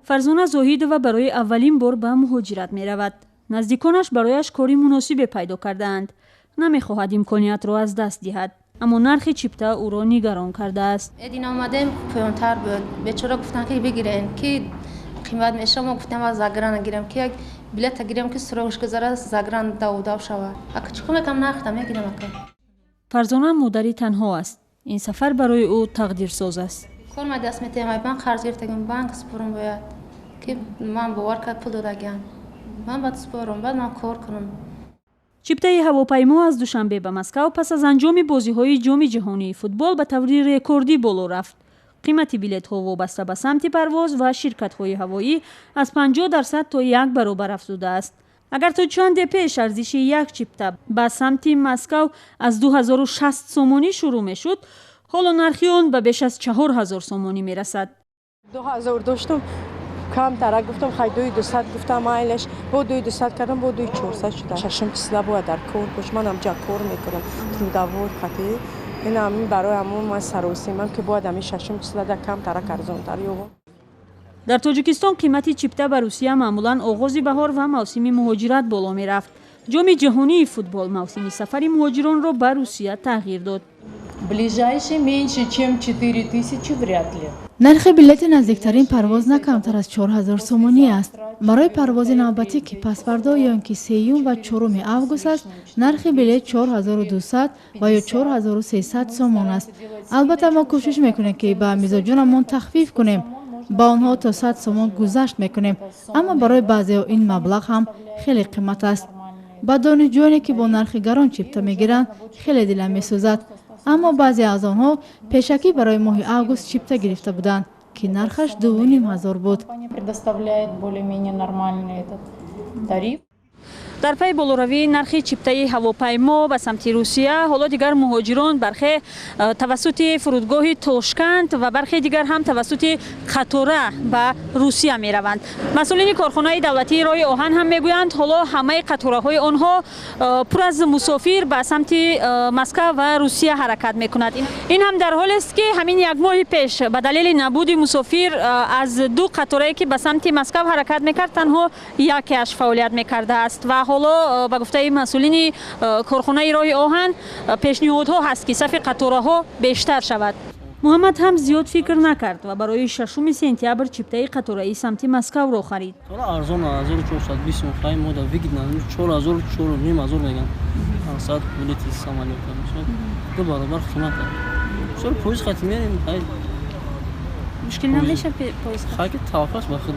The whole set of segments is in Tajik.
фарзона зоҳидова барои аввалин бор ба муҳоҷират меравад. наздиконаш барояш кори муносибе пайдо кардаанд. намехоҳад имкониятро аз даст диҳад, аммо нархи чипта ӯро нигарон кардааст. Эдин омадем пӯйонтар буд. Бечора гуфтан ки бигирен ки қимат меша, мо гуфтем аз загран гирем ки як билета гирем ки суроғш гузара загран давдав шавад. Ака чико мекам нахта мегирем ака. фарзона модари танҳо аст. ин сафар барои ӯ тақдирсоз аст. Кор ма даст метем банк қарз гиртагим банк спорум бояд ки ман бовар кард пул додагам. ман баъд спорум баъд ман кор кунам. чиптаи ҳавопаймо аз душанбе ба Москав пас аз анҷоми бозиҳои ҷоми ҷаҳонии футбол ба таври рекордӣ боло рафт. қимати билетҳо вобаста ба самти парвоз ва ширкатҳои ҳавоӣ аз 50% то 1 баробар афзудааст. агар то чанде пеш арзиши як чипта ба самти Москав аз 2060 сомонӣ шурӯъ мешуд, ҳоло нархи он ба беш аз 4000 сомонӣ мерасад. 2000 доштам камтара гуфтам хай 2200 гуфтам айлаш бо 2200 кардам бо 2400 шуда. шашм числа бояд дар кор бош, манам ҷа кор мекунам трудовой хати ин ҳамин барои ҳамон ман саросимам ки бояд ҳамин шашм числа дар камтара карзонтар ёбам. дар тоҷикистон қимати чипта ба Русия маъмулан оғози баҳор ва мавсими муҳоҷират боло мерафт. ҷоми ҷаҳонии футбол мавсими сафари муҳоҷиронро ба Русия тағйир дод. Ближайший меньше, чем 4000 вряд ли. нархи билети наздиктарин парвоз на камтар аз 4000 сомонӣ аст. барои парвози навбатӣ ки пасфардо ё ин ки 3 ва 4 август аст, нархи билет 4200 ва ё 4300 сомон аст. албатта мо кӯшиш мекунем ки ба мизоҷонамон тахфиф кунем. ба онҳо то 100 сомон гузашт мекунем, аммо барои баъзеҳо ин маблағ ҳам хеле қимат аст. ба донишҷӯёне ки бо нархи гарон чипта мегиранд хеле дилам месӯзад, аммо баъзе аз онҳо пешакӣ барои моҳи август чипта гирифта буданд ки нархаш 2500 буд. дар пай болоравии нархи чиптаи ҳавопаймо ба самти Русия, ҳоло дигар муҳоҷирон бархе тавассути фурудгоҳи Тошканд ва бархе дигар ҳам тавассути Қатора ба Русия мераванд. масъулини корхонаи давлатии роҳи оҳан ҳам мегӯянд ҳоло ҳамаи қатораҳои онҳо пур аз мусофир ба самти Москав ва Русия ҳаракат мекунад. ин ҳам дар ҳолест ки ҳамин як моҳи пеш ба далели набуди мусофир аз ду қаторае ки ба самти Москав ҳаракат мекард танҳо якеаш фаъолият мекардааст ва ҳоло ба гуфтаи масъулини корхонаи роҳи оҳан пешниҳодҳо ҳаст ки сафи қатораҳо бештар шавад. муҳаммад ҳам зиёд фикр накард ва барои 6 сентябр чиптаи қатораи самти Москавро харид. арзон 1420 сом хай мода выгодно 4000 меган. Сад билети самолет мешад. Ду баробар қимат. Чор поезд хати мерем, хай. мушкил намеша поезд. Хай ки таваққус ба худ.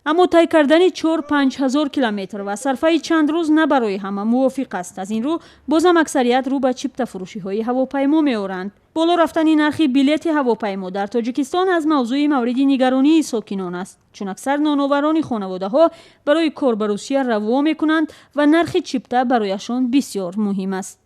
аммо тай кардани 4-5 ҳазор километр ва сарфаи чанд рӯз на барои ҳама мувофиқ аст. аз ин рӯ бозам аксарият рӯ ба чиптафурӯшиҳои ҳавопаймо меоранд. боло рафтани нархи билети ҳавопаймо дар Тоҷикистон аз мавзӯи мавриди нигаронии сокинон аст, чун аксар ноноварони хонаводаҳо барои кор ба Русия раво мекунанд ва нархи чипта барояшон бисёр муҳим аст.